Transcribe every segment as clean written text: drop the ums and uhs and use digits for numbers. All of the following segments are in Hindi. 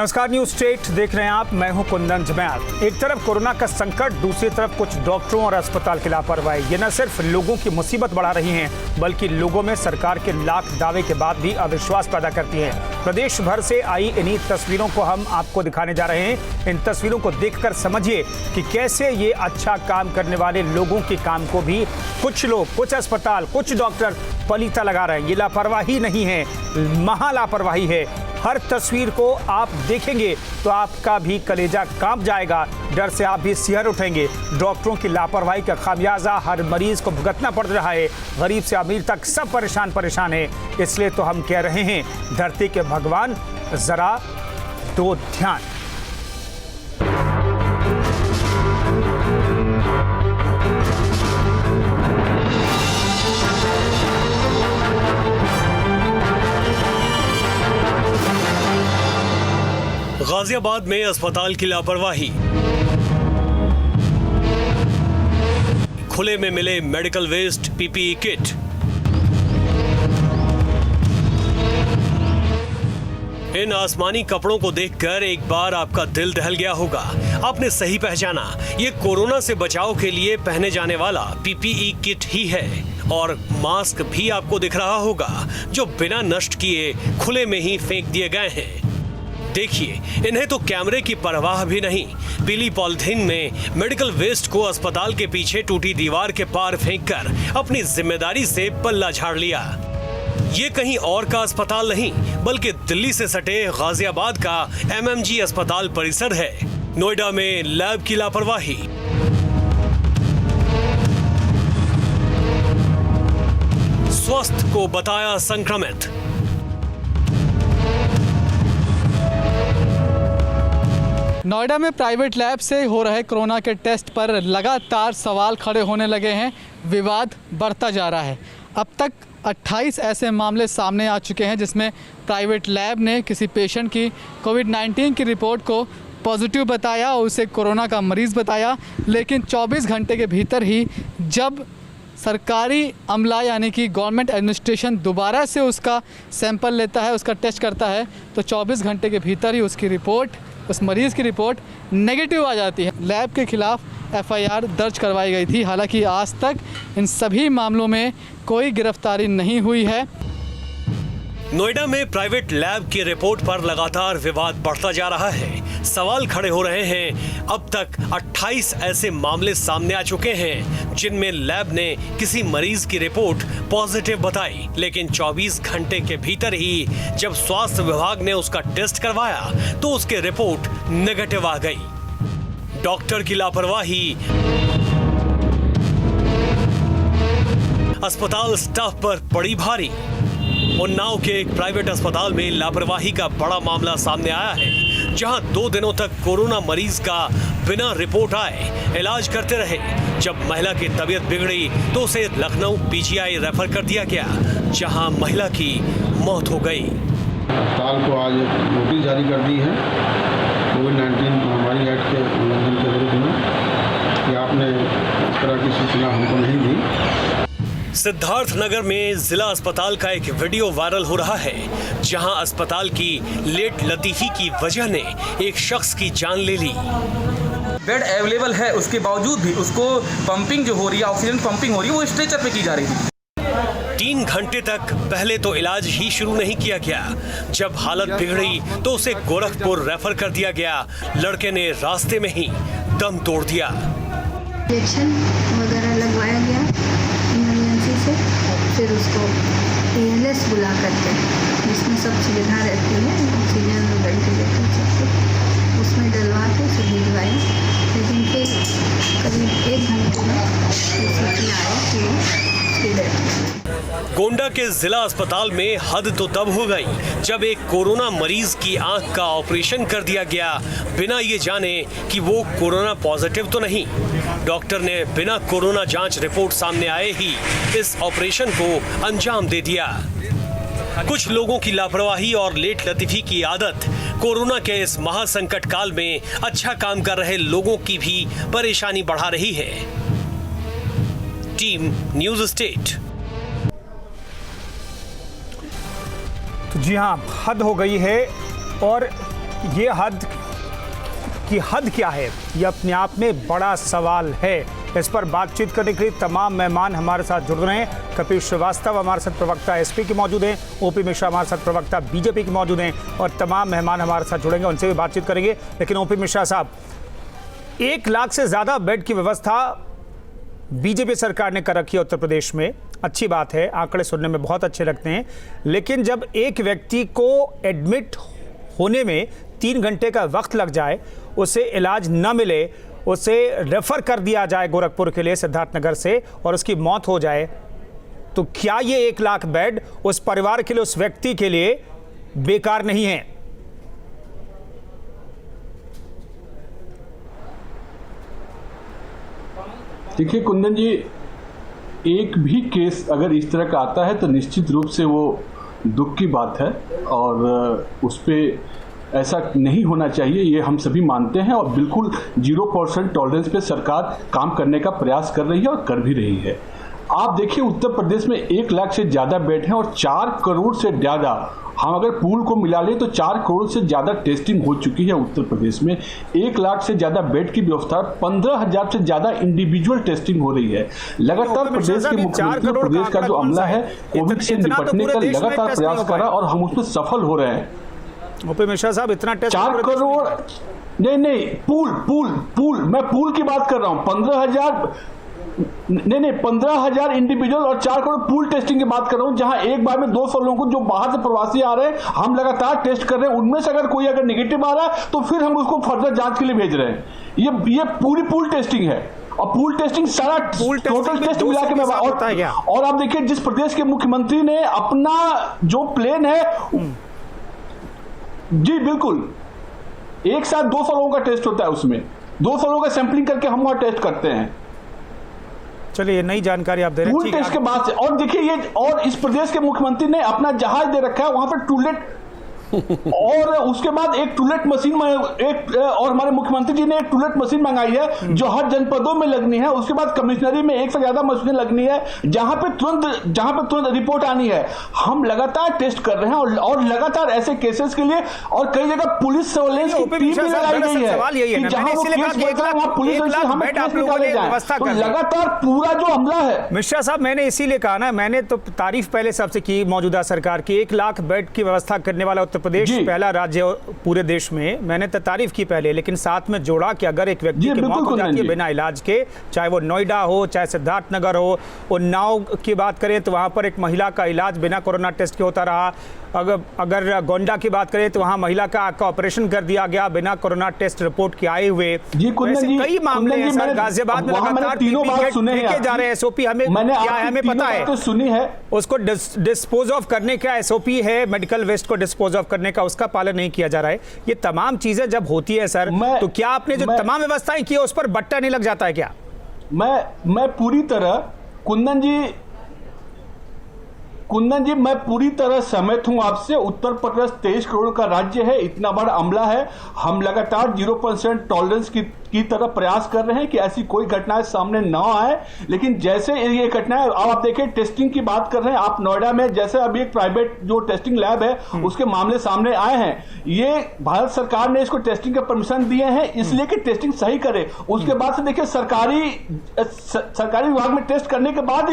नमस्कार, न्यूज स्टेट देख रहे हैं आप। मैं हूं कुंदन जमैल। एक तरफ कोरोना का संकट, दूसरी तरफ कुछ डॉक्टरों और अस्पताल की लापरवाही। ये न सिर्फ लोगों की मुसीबत बढ़ा रही हैं, बल्कि लोगों में सरकार के लाख दावे के बाद भी अविश्वास पैदा करती हैं। प्रदेश भर से आई इन्हीं तस्वीरों को हम आपको दिखाने जा रहे हैं। इन तस्वीरों को देखकर समझिए कि कैसे ये अच्छा काम करने वाले लोगों के काम को भी कुछ लोग, कुछ अस्पताल, कुछ डॉक्टर पलीता लगा रहे हैं। ये लापरवाही नहीं है, महा लापरवाही है। हर तस्वीर को आप देखेंगे तो आपका भी कलेजा कांप जाएगा, डर से आप भी सिहर उठेंगे। डॉक्टरों की लापरवाही का खामियाजा हर मरीज को भुगतना पड़ रहा है। गरीब से अमीर तक सब परेशान है। इसलिए तो हम कह रहे हैं, धरती के भगवान जरा दो ध्यान। गाजियाबाद में अस्पताल की लापरवाही, खुले में मिले मेडिकल वेस्ट, पीपीई किट। इन आसमानी कपड़ों को देखकर एक बार आपका दिल दहल गया होगा। आपने सही पहचाना, ये कोरोना से बचाव के लिए पहने जाने वाला पीपीई किट ही है। और मास्क भी आपको दिख रहा होगा, जो बिना नष्ट किए खुले में ही फेंक दिए गए हैं। देखिए, इन्हें तो कैमरे की परवाह भी नहीं। पीली पॉलिथीन में मेडिकल वेस्ट को अस्पताल के पीछे टूटी दीवार के पार फेंककर अपनी जिम्मेदारी से पल्ला झाड़ लिया। ये कहीं और का अस्पताल नहीं, बल्कि दिल्ली से सटे गाजियाबाद का एमएमजी अस्पताल परिसर है। नोएडा में लैब की लापरवाही, स्वस्थ को बताया संक्रमित। नोएडा में प्राइवेट लैब से हो रहे कोरोना के टेस्ट पर लगातार सवाल खड़े होने लगे हैं। विवाद बढ़ता जा रहा है। अब तक 28 ऐसे मामले सामने आ चुके हैं जिसमें प्राइवेट लैब ने किसी पेशेंट की कोविड-19 की रिपोर्ट को पॉजिटिव बताया और उसे कोरोना का मरीज़ बताया। लेकिन 24 घंटे के भीतर ही जब सरकारी अमला यानी कि गवर्नमेंट एडमिनिस्ट्रेशन दोबारा से उसका सैंपल लेता है, उसका टेस्ट करता है, तो 24 घंटे के भीतर ही उसकी रिपोर्ट, उस मरीज़ की रिपोर्ट नेगेटिव आ जाती है। लैब के खिलाफ एफआईआर दर्ज करवाई गई थी। हालांकि आज तक इन सभी मामलों में कोई गिरफ्तारी नहीं हुई है। नोएडा में प्राइवेट लैब की रिपोर्ट पर लगातार विवाद बढ़ता जा रहा है। सवाल खड़े हो रहे हैं। अब तक 28 ऐसे मामले सामने आ चुके हैं जिनमें लैब ने किसी मरीज की रिपोर्ट पॉजिटिव बताई, लेकिन 24 घंटे के भीतर ही जब स्वास्थ्य विभाग ने उसका टेस्ट करवाया तो उसकी रिपोर्ट नेगेटिव आ गई। डॉक्टर की लापरवाही, अस्पताल स्टाफ पर पड़ी भारी। उन्नाव के एक प्राइवेट अस्पताल में लापरवाही का बड़ा मामला सामने आया है, जहां 2 दिनों तक कोरोना मरीज का बिना रिपोर्ट आए इलाज करते रहे। जब महिला की तबीयत बिगड़ी तो उसे लखनऊ पीजीआई रेफर कर दिया गया, जहां महिला की मौत हो गई। अस्पताल को आज नोटिस जारी कर दी है कोविड-19 महामारी एक्ट के उल्लंघन के विरुद्ध में कि आपने इस तरह की सूचना हमको नहीं दी। सिद्धार्थ नगर में जिला अस्पताल का एक वीडियो वायरल हो रहा है, जहां अस्पताल की लेट लतीफी की वजह ने एक शख्स की जान ले ली। बेड अवेलेबल है, उसके बावजूद भी उसको पंपिंग जो हो रही है, ऑक्सीजन पंपिंग हो रही है, वो स्ट्रेचर पे की जा रही थी। 3 घंटे तक पहले तो इलाज ही शुरू नहीं किया गया। जब हालत बिगड़ी तो उसे गोरखपुर रेफर कर दिया गया। लड़के ने रास्ते में ही दम तोड़ दिया। इंजेक्शन वगैरह लगवाया गया इमरजेंसी से, फिर उसको एएलएस बुला करके, जिसमें सब सुविधा रहती है, ऑक्सीजन और वेंटिलेटर सब कुछ उसमें डलवा के उसे भिजवाई। लेकिन फिर करीब 1 घंटे में सूचना आई कि उसकी डेथ हो गई। गोंडा के जिला अस्पताल में हद तो तब हो गई जब एक कोरोना मरीज की आंख का ऑपरेशन कर दिया गया, बिना ये जाने कि वो कोरोना पॉजिटिव तो नहीं। डॉक्टर ने बिना कोरोना जांच रिपोर्ट सामने आए ही इस ऑपरेशन को अंजाम दे दिया। कुछ लोगों की लापरवाही और लेट लतीफी की आदत कोरोना के इस महासंकट काल में अच्छा काम कर रहे लोगों की भी परेशानी बढ़ा रही है। Team news state. तो जी हाँ, हद हो गई है। और ये हद क्या है, ये अपने आप में बड़ा सवाल है। इस पर बातचीत करने के लिए तमाम मेहमान हमारे साथ जुड़ रहे हैं। कपिल श्रीवास्तव हमारे साथ प्रवक्ता एसपी के मौजूद हैं, ओपी मिश्रा हमारे साथ प्रवक्ता बीजेपी के मौजूद हैं और तमाम मेहमान हमारे साथ जुड़ेंगे, उनसे भी बातचीत करेंगे। लेकिन ओपी मिश्रा साहब, 1 लाख से ज़्यादा बेड की व्यवस्था बीजेपी सरकार ने कर रखी है उत्तर प्रदेश में। अच्छी बात है, आंकड़े सुनने में बहुत अच्छे लगते हैं, लेकिन जब एक व्यक्ति को एडमिट होने में 3 घंटे का वक्त लग जाए, उसे इलाज न मिले, उसे रेफर कर दिया जाए गोरखपुर के लिए सिद्धार्थनगर से और उसकी मौत हो जाए, तो क्या ये 1 लाख बेड उस परिवार के लिए, उस व्यक्ति के लिए बेकार नहीं है? देखिए कुंदन जी, एक भी केस अगर इस तरह का आता है तो निश्चित रूप से वो दुख की बात है और उस पर ऐसा नहीं होना चाहिए, ये हम सभी मानते हैं और बिल्कुल 0% टॉलरेंस पे सरकार काम करने का प्रयास कर रही है और कर भी रही है। आप देखिए उत्तर प्रदेश में 1 लाख से ज़्यादा बेड हैं और 4 करोड़ से ज़्यादा, हम अगर पूल को मिला लें तो 4 करोड़ से ज़्यादा टेस्टिंग हो चुकी है उत्तर प्रदेश में। 1 लाख से ज़्यादा बेड की व्यवस्था, 15,000 से ज़्यादा इंडिविजुअल टेस्टिंग हो रही है। लगातार प्रदेश के मुख्यमंत्री प्रदेश का जो अमला है कोविड से निपटने का लगातार प्रयास कर रहा है और हम उसमें सफल हो रहे हैं। ओपी मिश्रा साहब, इतना टेस्ट 4 करोड़ नहीं, पूल मैं पूल की बात कर रहा हूँ। 15,000 इंडिविजुअल और 4 करोड़ पूल टेस्टिंग की बात कर रहा हूं, जहां एक बार में 200 लोगों को जो बाहर से प्रवासी आ रहे हैं हम लगातार टेस्ट कर रहे हैं, उनमें से अगर कोई निगेटिव आ रहा है तो फिर हम उसको फर्दर जांच के लिए भेज रहे हैं। ये पूरी पूल टेस्टिंग है और पूल टेस्टिंग सारा टोटल टेस्ट मिला के मैं और आप देखिए जिस प्रदेश के मुख्यमंत्री ने अपना जो प्लेन है, जी बिल्कुल, एक साथ 200 लोगों का टेस्ट होता है, उसमें 200 लोगों का सैंपलिंग करके हम वहां टेस्ट करते हैं। चलिए, नई जानकारी आप दे रहे हैं। पूल टेस्ट के बाद से और देखिए ये, और इस प्रदेश के मुख्यमंत्री ने अपना जहाज दे रखा है, वहां पर टूलेट और उसके बाद एक टूलेट मशीन और हमारे मुख्यमंत्री जी ने एक टूलेट मशीन मंगाई है जो हर जनपदों में लगनी है। उसके बाद कमिश्नरी में 1 से ज्यादा मशीनें लगनी है जहां पे तुरंत रिपोर्ट आनी है। हम लगातार टेस्ट कर रहे हैं और लगातार ऐसे केसेस के लिए और कई जगह पुलिस सर्वेलेंस की टीम भी लगाई गई है कि जहां वो केस बढ़ रहा है वहां पुलिस तो लगातार पूरा जो हमला है। मिश्रा साहब, मैंने इसीलिए कहा ना, मैंने तो तारीफ पहले सबसे की मौजूदा सरकार की। 1 लाख बेड की व्यवस्था करने वाला उत्तर प्रदेश पहला राज्य पूरे देश में, मैंने तो तारीफ की पहले, लेकिन साथ में जोड़ा कि अगर एक व्यक्ति की मौत हो जाती है बिना इलाज के, चाहे वो नोएडा हो, चाहे सिद्धार्थनगर हो, उन्नाव की बात करें तो वहां पर एक महिला का इलाज बिना कोरोना टेस्ट के होता रहा। अगर गोंडा की बात करें तो वहां महिला का ऑपरेशन कर दिया गया बिना कोरोना टेस्ट रिपोर्ट के आए हुए। कई मामले हैं सर, गाजियाबाद में लगातार लेके जा रहे हैं। एसओपी हमें क्या है, हमें पता है, सुनी है, उसको डिस्पोज ऑफ करने का एसओपी है, मेडिकल वेस्ट को डिस्पोज ऑफ करने का, उसका पालन नहीं किया जा रहा है। ये तमाम चीजें जब होती है सर, तो क्या आपने जो तमाम व्यवस्थाएं की है उस पर बट्टा नहीं लग जाता है क्या? मैं पूरी तरह कुंदन जी मैं पूरी तरह सहमत हूं आपसे। उत्तर प्रदेश 23 करोड़ का राज्य है, इतना बड़ा अमला है, हम लगातार 0% टॉलरेंस की तरह प्रयास कर रहे हैं कि ऐसी कोई घटनाएं सामने ना आए। लेकिन जैसे ये घटनाएं, अब आप देखिए टेस्टिंग की बात कर रहे हैं आप, नोएडा में जैसे अभी एक प्राइवेट जो टेस्टिंग लैब है उसके मामले सामने आए हैं। ये भारत सरकार ने इसको टेस्टिंग का परमिशन दिए हैं इसलिए कि टेस्टिंग सही करे। उसके बाद से देखिए सरकारी विभाग में टेस्ट करने के बाद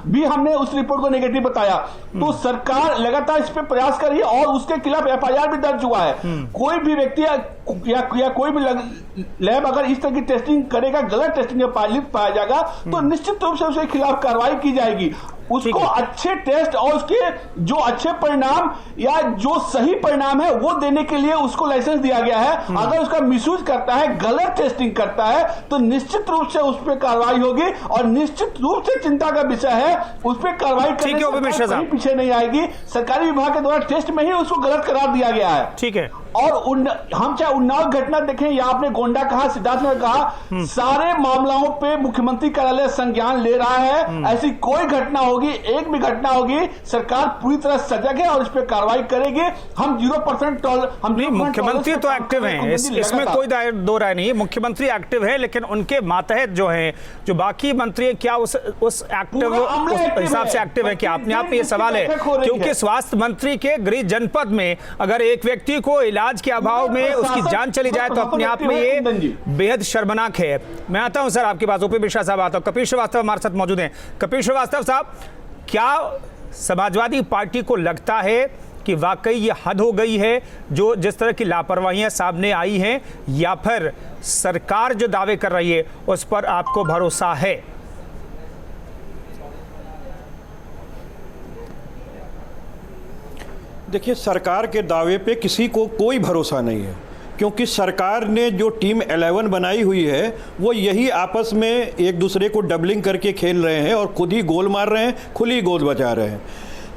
भी हमने उस रिपोर्ट को नेगेटिव बताया, तो सरकार लगातार इस पर प्रयास कर रही है और उसके खिलाफ FIR भी दर्ज हुआ है। कोई भी व्यक्ति या कोई भी लैब अगर इस तरह की टेस्टिंग करेगा, गलत टेस्टिंग पाया जाएगा तो निश्चित रूप से उसके खिलाफ कार्रवाई की जाएगी। उसको अच्छे टेस्ट और उसके जो अच्छे परिणाम या जो सही परिणाम है वो देने के लिए उसको लाइसेंस दिया गया है। अगर उसका मिसयूज करता है, गलत टेस्टिंग करता है तो निश्चित रूप से उस पर कार्रवाई होगी और निश्चित रूप से चिंता का विषय है, उस पर कार्रवाई करने से कहीं पीछे नहीं आएगी। सरकारी विभाग के द्वारा टेस्ट में ही उसको गलत करार दिया गया है। ठीक है। और हम चाहे उन्नाव घटना देखें या आपने गोंडा कहा, सिद्धार्थनगर कहा, सारे मामलों पे मुख्यमंत्री कार्यालय संज्ञान ले रहा है। ऐसी कोई घटना होगी होगी, एक भी घटना होगी, सरकार पूरी तरह सजग है और इस पर कार्रवाई करेगी। हम 0% हम नहीं, मुख्यमंत्री तो एक्टिव हैं, इसमें कोई दो राय नहीं है। मुख्यमंत्री एक्टिव है, लेकिन उनके मातहत जो हैं, जो बाकी मंत्री हैं, क्या उस एक्टिव उस हिसाब से एक्टिव है क्या? अपने आप में ये सवाल है, क्योंकि स्वास्थ्य मंत्री के गृह जनपद में अगर एक व्यक्ति को इलाज के अभाव में उसकी जान चली जाए तो अपने आप में ये बेहद शर्मनाक है। मैं आता हूं सर आपके पास, ओपी मिश्रा साहब आता हूं। कपिल श्रीवास्तव हमारे साथ मौजूद हैं। कपिल श्रीवास्तव साहब, क्या समाजवादी पार्टी को लगता है कि वाकई ये हद हो गई है जो जिस तरह की लापरवाहियां सामने आई हैं, या फिर सरकार जो दावे कर रही है उस पर आपको भरोसा है? देखिए, सरकार के दावे पे किसी को कोई भरोसा नहीं है, क्योंकि सरकार ने जो टीम 11 बनाई हुई है वो यही आपस में एक दूसरे को डबलिंग करके खेल रहे हैं और खुद ही गोल मार रहे हैं, खुली गोल बचा रहे हैं।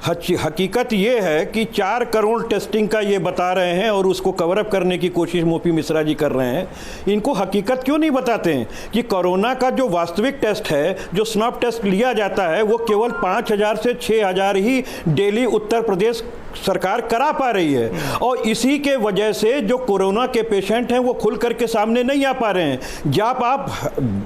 हकीकत ये है कि 4 करोड़ टेस्टिंग का ये बता रहे हैं और उसको कवरअप करने की कोशिश ओपी मिश्रा जी कर रहे हैं। इनको हकीकत क्यों नहीं बताते हैं कि कोरोना का जो वास्तविक टेस्ट है, जो स्नैप टेस्ट लिया जाता है, वो केवल 5,000 से 6,000 ही डेली उत्तर प्रदेश सरकार करा पा रही है। और इसी के वजह से जो कोरोना के पेशेंट हैं वो खुल करके सामने नहीं आ पा रहे हैं। जब आप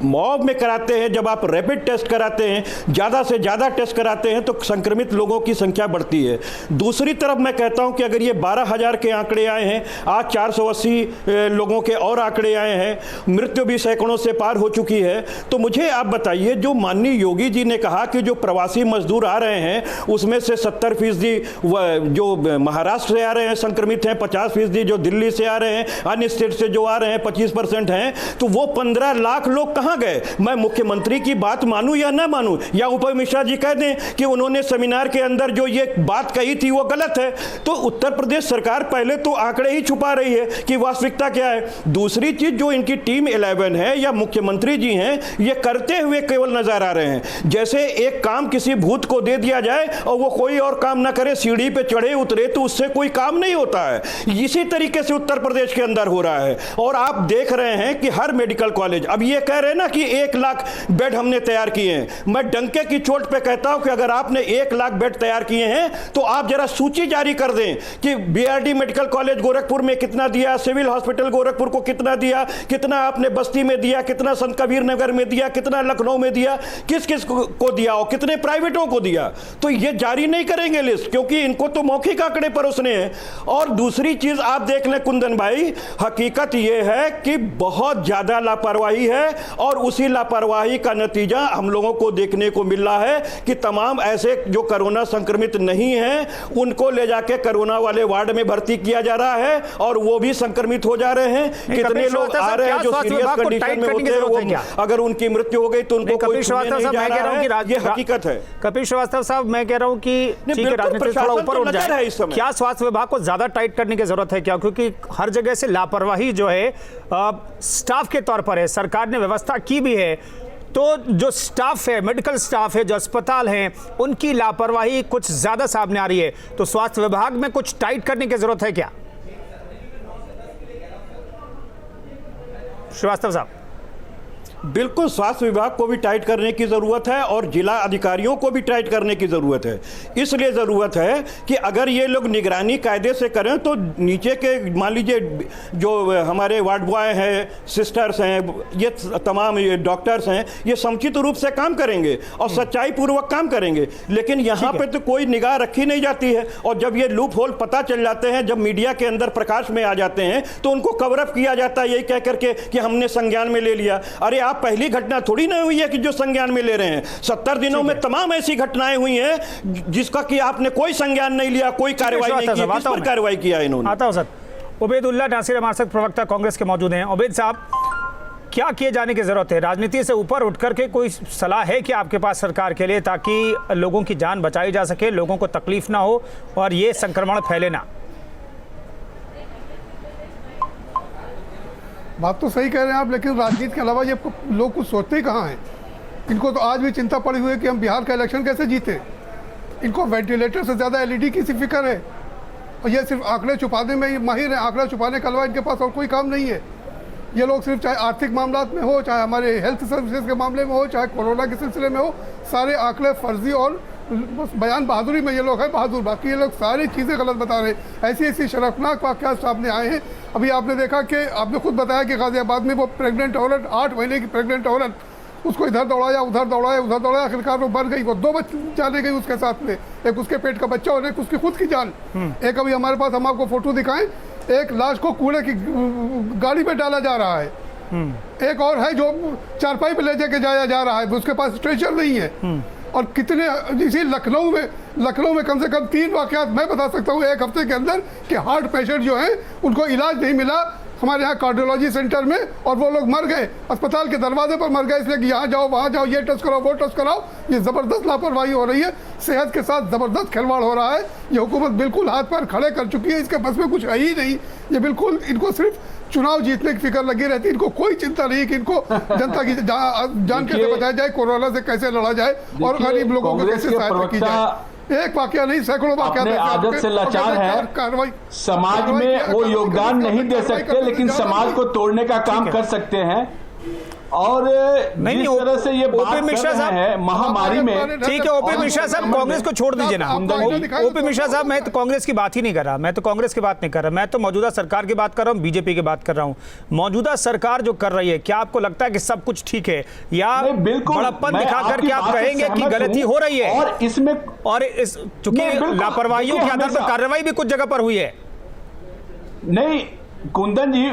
मॉब में कराते हैं, जब आप रैपिड टेस्ट कराते हैं, ज़्यादा से ज़्यादा टेस्ट कराते हैं, तो संक्रमित लोगों की संख्या बढ़ती है। दूसरी तरफ मैं कहता हूं कि अगर ये 12,000 के आंकड़े आए हैं, आज 480 लोगों के और आंकड़े आए हैं, मृत्यु भी सैकड़ों से पार हो चुकी है, तो मुझे आप बताइए, जो माननीय योगी जी ने कहा कि जो प्रवासी मजदूर आ रहे हैं उसमें से 70% जो महाराष्ट्र से आ रहे हैं संक्रमित हैं, 50% जो दिल्ली से आ रहे हैं, अन्य स्टेट से जो आ रहे हैं 25% हैं, तो वो 15 लाख लोग कहां गए? मैं मुख्यमंत्री की बात मानूं या ना मानूं, या ओपी मिश्रा जी कह दें कि उन्होंने सेमिनार के अंदर जो ये बात कही थी वो गलत है, तो उत्तर प्रदेश सरकार पहले तो आंकड़े ही छुपा रही है कि वास्तविकता क्या है। दूसरी चीज, जो इनकी टीम 11 है या मुख्यमंत्री जी हैं, ये करते हुए केवल नजर आ रहे हैं। जैसे एक काम किसी भूत को दे दिया जाए और वो कोई और काम ना करे, सीढ़ी पे चढ़े उतरे तो उससे कोई काम नहीं होता है। इसी तरीके से उत्तर प्रदेश के अंदर हो रहा है। और आप देख रहे हैं कि हर मेडिकल कॉलेज, अब ये कह रहे हैं ना कि 1 लाख बेड हमने तैयार किए हैं। मैं डंके की चोट पे कहता हूं कि अगर आपने 1 लाख बेड तैयार किए हैं तो आप जरा सूची जारी कर दें कि बीआरडी मेडिकल कॉलेज गोरखपुर में कितना दिया, सिविल हॉस्पिटल गोरखपुर को कितना दिया, कितना आपने बस्ती में दिया, कितना संत कबीर नगर में दिया, कितना लखनऊ में दिया, किस किस को दिया और कितने प्राइवेटों को दिया। तो ये जारी नहीं करेंगे लिस्ट, क्योंकि इनको तो मौखिक आंकड़े परोसने हैं। और दूसरी चीज आप देख लें कुंदन भाई, हकीकत यह है कि बहुत ज्यादा लापरवाही है और उसी लापरवाही का नतीजा हम लोगों को देखने को मिल रहा है कि तमाम ऐसे जो कोरोना संक्रमित नहीं हैं उनको ले जाके कोरोना वाले वार्ड में भर्ती किया जा रहा है और वो भी संक्रमित हो जा रहे हैं। कितने लोग आ रहे हैं जो सीरियस कंडीशन में होते हैं, वो अगर उनकी मृत्यु हो गई तो उनको कोई छूने नहीं जा रहा है। ये हकीकत है। कपिल श्रीवास्तव साहब, मैं कह रहा हूं कि ठीक है, राजनीति थोड़ा ऊपर उठ जाए, क्या स्वास्थ्य विभाग को ज्यादा टाइट करने की जरूरत है क्या? क्योंकि हर जगह से लापरवाही जो है स्टाफ के तौर पर है, सरकार ने व्यवस्था की भी है, तो जो स्टाफ है, मेडिकल स्टाफ है, जो अस्पताल हैं, उनकी लापरवाही कुछ ज्यादा सामने आ रही है, तो स्वास्थ्य विभाग में कुछ टाइट करने की जरूरत है क्या? श्रीवास्तव साहब। बिल्कुल, स्वास्थ्य विभाग को भी टाइट करने की ज़रूरत है और जिला अधिकारियों को भी टाइट करने की ज़रूरत है। इसलिए ज़रूरत है कि अगर ये लोग निगरानी कायदे से करें तो नीचे के, मान लीजिए जो हमारे वार्ड बॉय हैं, सिस्टर्स हैं, ये तमाम ये डॉक्टर्स हैं, ये समुचित रूप से काम करेंगे और सच्चाई पूर्वक काम करेंगे। लेकिन यहाँ पे तो कोई निगाह रखी नहीं जाती है और जब ये लूप होल पता चल जाते हैं, जब मीडिया के अंदर प्रकाश में आ जाते हैं, तो उनको कवरअप किया जाता है यही कह करके कि हमने संज्ञान में ले लिया। अरे आप पहली घटना थोड़ी ना हुई है कि जो संज्ञान में ले रहे हैं। 70 दिनों में तमाम ऐसी घटनाएं हुई हैं जिसका कि आपने कोई संज्ञान नहीं लिया, कोई कार्रवाई नहीं की। किस पर कार्रवाई किया इन्होंने? आता हूं सर। उबैदुल्लाह नासिर हमारे साथ प्रवक्ता कांग्रेस के मौजूद हैं। उबैद साहब, क्या किए जाने की जरूरत है? राजनीति से ऊपर उठ करके कोई सलाह है कि आपके पास सरकार के लिए, ताकि लोगों की जान बचाई जा सके, लोगों को तकलीफ ना हो और ये संक्रमण फैले ना? बात तो सही कह रहे हैं आप, लेकिन राजनीति के अलावा ये लोग कुछ सोचते ही कहाँ हैं। इनको तो आज भी चिंता पड़ी हुई है कि हम बिहार का इलेक्शन कैसे जीते। इनको वेंटिलेटर से ज़्यादा एलईडी की सी फिक्र है और ये सिर्फ आंकड़े छुपाने में ही माहिर हैं। आंकड़ा छुपाने के अलावा इनके पास और कोई काम नहीं है। ये लोग सिर्फ चाहे आर्थिक मामला में हो, चाहे हमारे हेल्थ सर्विसेज के मामले में हो, चाहे कोरोना के सिलसिले में हो, सारे आंकड़े फर्जी और बस बयान बहादुरी में ये लोग हैं बहादुर, बाकी ये लोग सारी चीज़ें गलत बता रहे हैं। ऐसी ऐसी शर्मनाक वाक़यात सामने आए हैं। अभी आपने देखा कि आपने खुद बताया कि गाज़ियाबाद में वो प्रेग्नेंट औरत, 8 महीने की प्रेग्नेंट औरत, उसको इधर दौड़ाया उधर दौड़ाया उधर दौड़ाया, आखिरकार वो मर गई। वो 2 बच्चे जाने गई उसके साथ में, एक उसके पेट का बच्चा और एक उसकी खुद की जान। एक अभी हमारे पास, हम आपको फोटो दिखाएं, एक लाश को कूड़े की गाड़ी में डाला जा रहा है। एक और है जो चारपाई पे ले जाके जाया जा रहा है, उसके पास स्ट्रेचर नहीं है। और कितने, इसी लखनऊ में कम से कम 3 वाक़यात मैं बता सकता हूँ एक हफ्ते के अंदर कि हार्ट पेशेंट जो हैं उनको इलाज नहीं मिला हमारे यहाँ कार्डियोलॉजी सेंटर में, और वो लोग मर गए, अस्पताल के दरवाजे पर मर गए, इसलिए कि यहाँ जाओ वहाँ जाओ, ये टेस्ट कराओ वो टेस्ट कराओ। ये ज़बरदस्त लापरवाही हो रही है, सेहत के साथ ज़बरदस्त खिलवाड़ हो रहा है। ये हुकूमत बिल्कुल हाथ पैर खड़े कर चुकी है, इसके बस में कुछ है ही नहीं। ये बिल्कुल, इनको सिर्फ चुनाव जीतने की फिक्र लगी रहती है, इनको कोई चिंता नहीं कि इनको जनता की जान कैसे बचाया जाए, कोरोना से कैसे लड़ा जाए और गरीब लोगों को कैसे सहायता की जाए। एक वाकया नहीं, सैकड़ों वाकया आदत से लाचार है। समाज में वो योगदान नहीं दे सकते, लेकिन समाज को तोड़ने का काम कर सकते हैं। और नहीं, जिस तरह से ये बात मिश्रा कर रहे हैं महामारी में, ठीक है ओपी मिश्रा साहब, कांग्रेस को छोड़ दीजिए ना। ओपी मिश्रा साहब, मैं तो कांग्रेस की बात ही नहीं कर रहा, मैं तो कांग्रेस की बात नहीं कर रहा, मैं तो मौजूदा सरकार की बात कर रहा हूँ, बीजेपी की बात कर रहा हूँ। मौजूदा सरकार जो कर रही है, क्या आपको लगता है कि सब कुछ ठीक है, या बड़प्पन दिखाकर के आप कहेंगे कि गलती हो रही है? और इसमें, और इस चूंकि लापरवाहियों के आधार पर कार्रवाई भी कुछ जगह पर हुई है। नहीं कुंदन जी,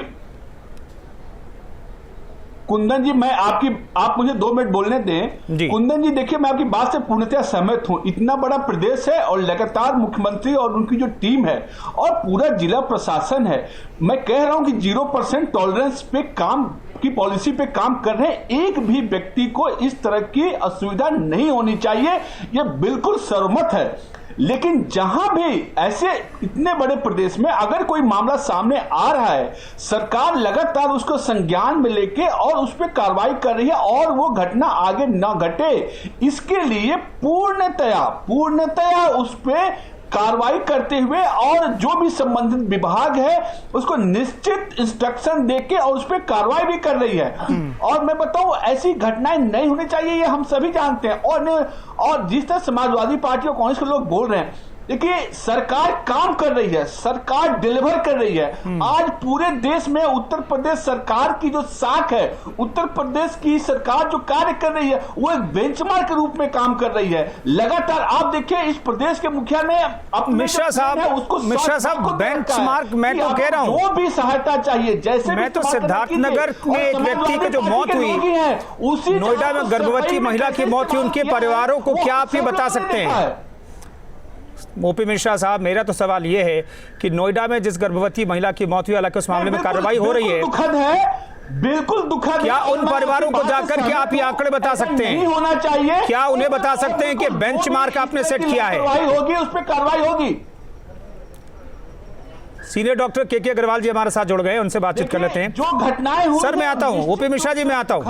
आप मुझे 2 मिनट बोलने दें। कुंदन जी देखिए, मैं आपकी बात से पूर्णतः सहमत हूं। इतना बड़ा प्रदेश है और लगातार मुख्यमंत्री और उनकी जो टीम है और पूरा जिला प्रशासन है, मैं कह रहा हूं कि 0% टॉलरेंस पे काम की पॉलिसी पे काम कर रहे हैं। एक भी व्यक्ति को इस तरह की असुविधा नहीं होनी चाहिए, यह बिल्कुल सर्वमत है। लेकिन जहां भी ऐसे इतने बड़े प्रदेश में अगर कोई मामला सामने आ रहा है, सरकार लगातार उसको संज्ञान में लेके और उस पर कार्रवाई कर रही है और वो घटना आगे न घटे, इसके लिए पूर्णतया उस पर कार्रवाई करते हुए और जो भी संबंधित विभाग है उसको निश्चित इंस्ट्रक्शन देके और उस पर कार्रवाई भी कर रही है। और मैं बताऊं, ऐसी घटनाएं नहीं होनी चाहिए, ये हम सभी जानते हैं। और जिस तरह समाजवादी पार्टी और कांग्रेस के लोग बोल रहे हैं, देखिए सरकार काम कर रही है, सरकार डिलीवर कर रही है। आज पूरे देश में उत्तर प्रदेश सरकार की जो साख है, उत्तर प्रदेश की सरकार जो कार्य कर रही है, वो एक बेंचमार्क के रूप में काम कर रही है। लगातार आप देखिए, इस प्रदेश के मुखिया ने मिश्रा साहब बेंचमार्क, मैं तो कह रहा हूं, जो भी सहायता चाहिए, जैसे मैं तो सिद्धार्थनगर में एक व्यक्ति की जो मौत हुई, उसी नोएडा में गर्भवती महिला की मौत हुई, उनके परिवारों को क्या आप ये बता सकते हैं? ओपी मिश्रा साहब, मेरा तो सवाल यह है कि नोएडा में जिस गर्भवती महिला की मौत हुई, हालांकि उस मामले में कार्रवाई हो रही है, दुखद है, बिल्कुल दुखद। क्या उन परिवारों को जाकर के आप ये आंकड़े बता सकते हैं? नहीं होना चाहिए। क्या उन्हें बता सकते हैं कि बेंचमार्क आपने सेट किया है? कार्रवाई होगी, उस पर कार्रवाई होगी। सीनियर डॉक्टर के अग्रवाल जी हमारे साथ जुड़ गए, उनसे बातचीत कर लेते हैं। जो घटनाएं सर मैं आता हूँ, ओपी मिश्रा जी मैं आता हूँ,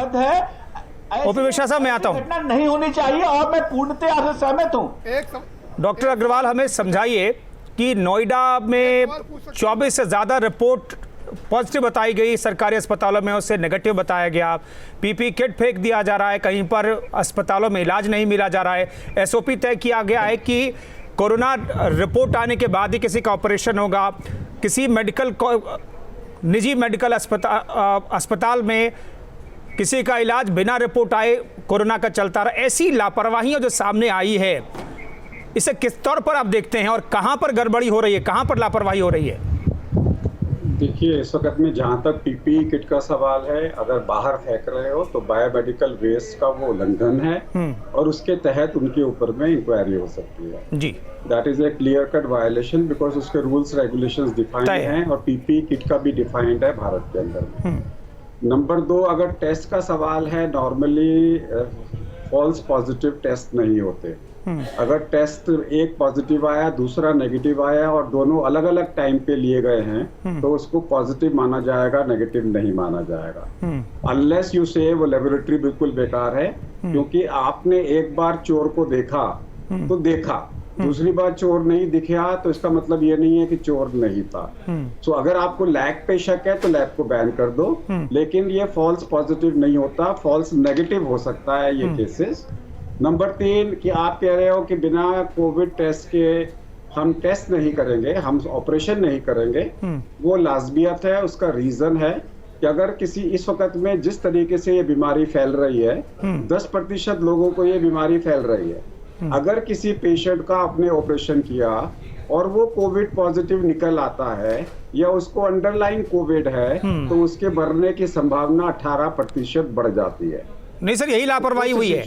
ओपी मिश्रा साहब मैं आता हूँ। घटना नहीं होनी चाहिए और मैं पूर्णतः सहमत हूँ। डॉक्टर अग्रवाल, हमें समझाइए कि नोएडा में 24 से ज्यादा रिपोर्ट पॉजिटिव बताई गई, सरकारी अस्पतालों में उससे नेगेटिव बताया गया, पीपी किट फेंक दिया जा रहा है, कहीं पर अस्पतालों में इलाज नहीं मिला जा रहा है, एसओपी तय किया गया है कि कोरोना रिपोर्ट आने के बाद ही किसी का ऑपरेशन होगा, किसी निजी मेडिकल अस्पताल में किसी का इलाज बिना रिपोर्ट आए कोरोना का चलता रहा। ऐसी लापरवाहियां जो सामने आई है, इसे किस तौर पर आप देखते हैं और कहां पर गड़बड़ी हो रही है, कहां पर लापरवाही हो रही है? देखिए, इस वक्त में जहां तक पीपीई किट का सवाल है, अगर बाहर फेंक रहे हो तो बायोमेडिकल वेस्ट का वो उल्लंघन है और उसके तहत उनके ऊपर में इंक्वायरी हो सकती है जी। That is a clear cut violation, because उसके रूल्स रेगुलेशंस डिफाइंड हैं और पीपीई किट का भी डिफाइंड है भारत के अंदर में। नंबर 2, अगर टेस्ट का सवाल है, नॉर्मली फॉल्स पॉजिटिव टेस्ट नहीं होते। अगर टेस्ट एक पॉजिटिव आया, दूसरा नेगेटिव आया और दोनों अलग अलग टाइम पे लिए गए हैं, तो उसको पॉजिटिव माना जाएगा, नेगेटिव नहीं माना जाएगा। अनलेस यू से वो लेबोरेटरी बिल्कुल बेकार है, क्योंकि आपने एक बार चोर को देखा तो देखा, दूसरी बार चोर नहीं दिखा तो इसका मतलब ये नहीं है कि चोर नहीं था। सो अगर आपको लैब पे शक है तो लैब को बैन कर दो, लेकिन ये फॉल्स पॉजिटिव नहीं होता, फॉल्स नेगेटिव हो सकता है ये केसेस। नंबर 3 कि आप कह रहे हो कि बिना कोविड टेस्ट के हम टेस्ट नहीं करेंगे, हम ऑपरेशन नहीं करेंगे। वो लाजमियत है, उसका रीजन है कि अगर किसी इस वक्त में जिस तरीके से ये बीमारी फैल रही है, 10% लोगों को ये बीमारी फैल रही है। अगर किसी पेशेंट का आपने ऑपरेशन किया और वो कोविड पॉजिटिव निकल आता है या उसको अंडरलाइन कोविड है, तो उसके मरने की संभावना 18% बढ़ जाती है। नहीं सर, यही लापरवाही हुई है,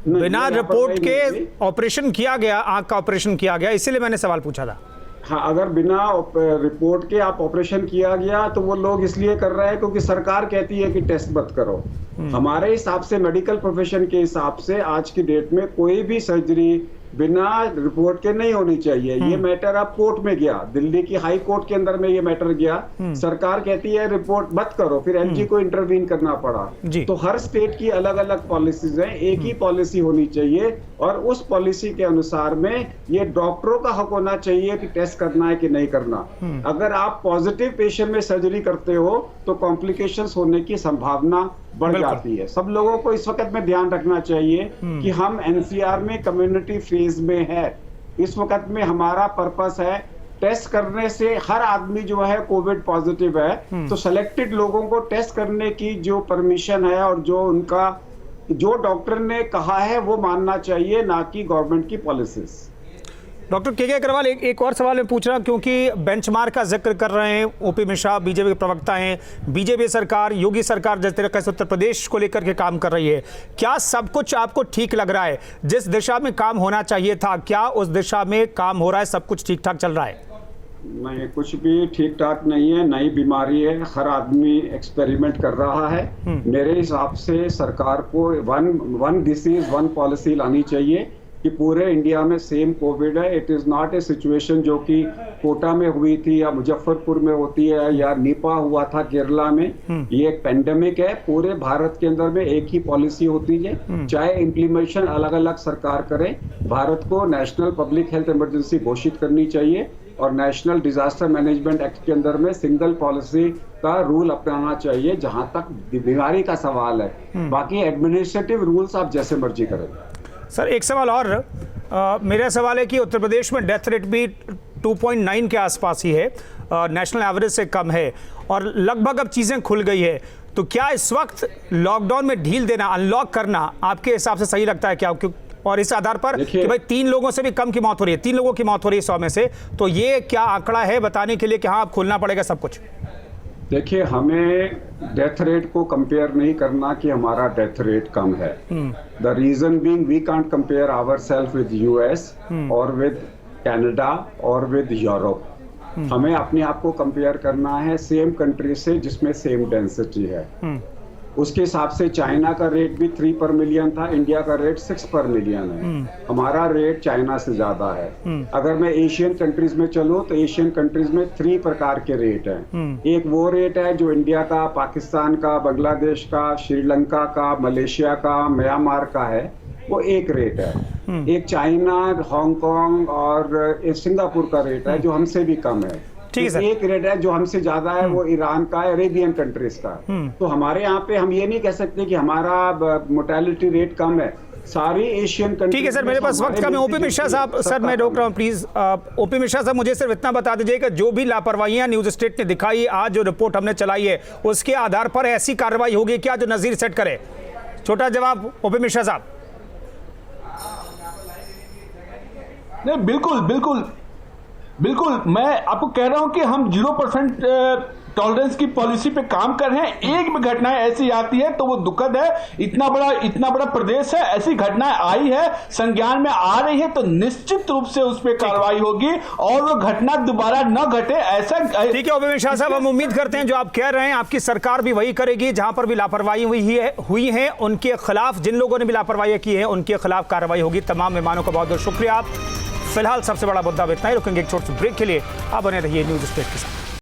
बिना रिपोर्ट के ऑपरेशन किया गया, आंख का ऑपरेशन किया गया, इसीलिए मैंने सवाल पूछा था। हाँ, अगर बिना रिपोर्ट के आप ऑपरेशन किया गया तो वो लोग इसलिए कर रहे हैं क्योंकि सरकार कहती है कि टेस्ट मत करो। हमारे हिसाब से, मेडिकल प्रोफेशन के हिसाब से, आज की डेट में कोई भी सर्जरी बिना रिपोर्ट के नहीं होनी चाहिए। ये मैटर अब कोर्ट में गया, दिल्ली की हाई कोर्ट के अंदर में ये मैटर गया। सरकार कहती है रिपोर्ट मत करो, फिर एलजी को इंटरवीन करना पड़ा। तो हर स्टेट की अलग अलग पॉलिसीज हैं, एक ही पॉलिसी होनी चाहिए और उस पॉलिसी के अनुसार में ये डॉक्टरों का हक होना चाहिए कि टेस्ट करना है कि नहीं करना। अगर आप पॉजिटिव पेशेंट में सर्जरी करते हो तो कॉम्प्लिकेशंस होने की संभावना बढ़ जाती है। सब लोगों को इस वक्त में ध्यान रखना चाहिए कि हम एनसीआर में कम्युनिटी फेज में है। इस वक्त में हमारा पर्पस है टेस्ट करने से हर आदमी जो है कोविड पॉजिटिव है, तो सेलेक्टेड लोगों को टेस्ट करने की जो परमिशन है और जो उनका जो डॉक्टर ने कहा है वो मानना चाहिए, ना कि गवर्नमेंट की पॉलिसीज। डॉक्टर के अग्रवाल, एक और सवाल मैं पूछ रहा हूं, क्योंकि बेंचमार्क का जिक्र कर रहे हैं ओपी मिश्रा, बीजेपी के प्रवक्ता हैं। बीजेपी सरकार, योगी सरकार जिस तरीके से उत्तर प्रदेश को लेकर के काम कर रही है, क्या सब कुछ आपको ठीक लग रहा है? जिस दिशा में काम होना चाहिए था, क्या उस दिशा में काम हो रहा है? सब कुछ ठीक ठाक चल रहा है? नहीं, कुछ भी ठीक ठाक नहीं है। नई बीमारी है, हर आदमी एक्सपेरिमेंट कर रहा है। मेरे हिसाब से सरकार को वन डिसीज वन पॉलिसी लानी चाहिए कि पूरे इंडिया में सेम कोविड है। It is not a situation जो कि कोटा में हुई थी या मुजफ्फरपुर में होती है या निपा हुआ था केरला में। ये एक पेंडेमिक है, पूरे भारत के अंदर में एक ही पॉलिसी होती है, चाहे इम्प्लीमेशन अलग अलग सरकार करे। भारत को नेशनल पब्लिक हेल्थ इमरजेंसी घोषित करनी चाहिए और नेशनल डिजास्टर मैनेजमेंट एक्ट के अंदर में सिंगल पॉलिसी का रूल अपनाना चाहिए जहां तक बीमारी का सवाल है। बाकी एडमिनिस्ट्रेटिव रूल्स आप जैसे मर्जी करें। सर, एक सवाल और मेरा सवाल है कि उत्तर प्रदेश में डेथ रेट भी 2.9 के आसपास ही है, नेशनल एवरेज से कम है और लगभग अब चीज़ें खुल गई है। तो क्या इस वक्त लॉकडाउन में ढील देना, अनलॉक करना आपके हिसाब से सही लगता है क्या? और इस आधार पर कि भाई 3 लोगों से भी कम की मौत हो रही है, 3 लोगों की मौत हो रही है 100 में से, तो ये क्या आंकड़ा है बताने के लिए कि हाँ अब खोलना पड़ेगा सब कुछ? देखिए, हमें डेथ रेट को कंपेयर नहीं करना कि हमारा डेथ रेट कम है। The reason being we can't compare ourselves with US और विद कनाडा और विद यूरोप। हमें अपने आप को कंपेयर करना है सेम कंट्री से जिसमें सेम डेंसिटी है। उसके हिसाब से चाइना का रेट भी 3 पर मिलियन था, इंडिया का रेट 6 पर मिलियन है। हमारा रेट चाइना से ज्यादा है। अगर मैं एशियन कंट्रीज में चलूं तो एशियन कंट्रीज में 3 प्रकार के रेट हैं। एक वो रेट है जो इंडिया का, पाकिस्तान का, बांग्लादेश का, श्रीलंका का, मलेशिया का, म्यांमार का है, वो एक रेट है। एक चाइना, हांगकांग और सिंगापुर का रेट है जो हमसे भी कम है। एक रेट है जो हमसे ज्यादा है, वो ईरान का है, अरेबियन कंट्रीज का। तो हमारे यहाँ पे हम ये नहीं कह सकते कि हमारा मोर्टेलिटी रेट कम है। सारी एशियन कंट्री। ठीक है सर, मेरे पास वक्त कम है। ओपी मिश्रा साहब, सर मैं रोक रहा हूँ प्लीज। ओपी मिश्रा साहब, मुझे सिर्फ इतना बता दीजिए कि जो भी लापरवाहियां न्यूज स्टेट ने दिखाई, आज जो रिपोर्ट हमने चलाई है, उसके आधार पर ऐसी कार्रवाई होगी क्या जो नजीर सेट करे? छोटा जवाब ओपी मिश्रा साहब। नहीं, बिल्कुल बिल्कुल बिल्कुल, मैं आपको कह रहा हूं कि हम 0% टॉलरेंस की पॉलिसी पे काम कर रहे हैं। एक भी घटनाएं ऐसी आती है तो वो दुखद है। इतना बड़ा प्रदेश है, ऐसी घटनाएं आई है, संज्ञान में आ रही है तो निश्चित रूप से उस पर कार्रवाई होगी और वो घटना दोबारा न घटे, ऐसा। ठीक है ओपी मिश्रा साहब, हम उम्मीद करते हैं जो आप कह रहे हैं आपकी सरकार भी वही करेगी। जहां पर भी लापरवाही हुई है उनके खिलाफ, जिन लोगों ने भी लापरवाही की है उनके खिलाफ कार्रवाई होगी। तमाम मेहमानों का बहुत बहुत शुक्रिया। फिलहाल सबसे बड़ा मुद्दा इतना ही। रुकेंगे एक छोटे से ब्रेक के लिए। आप बने रहिए न्यूज स्टेट के साथ।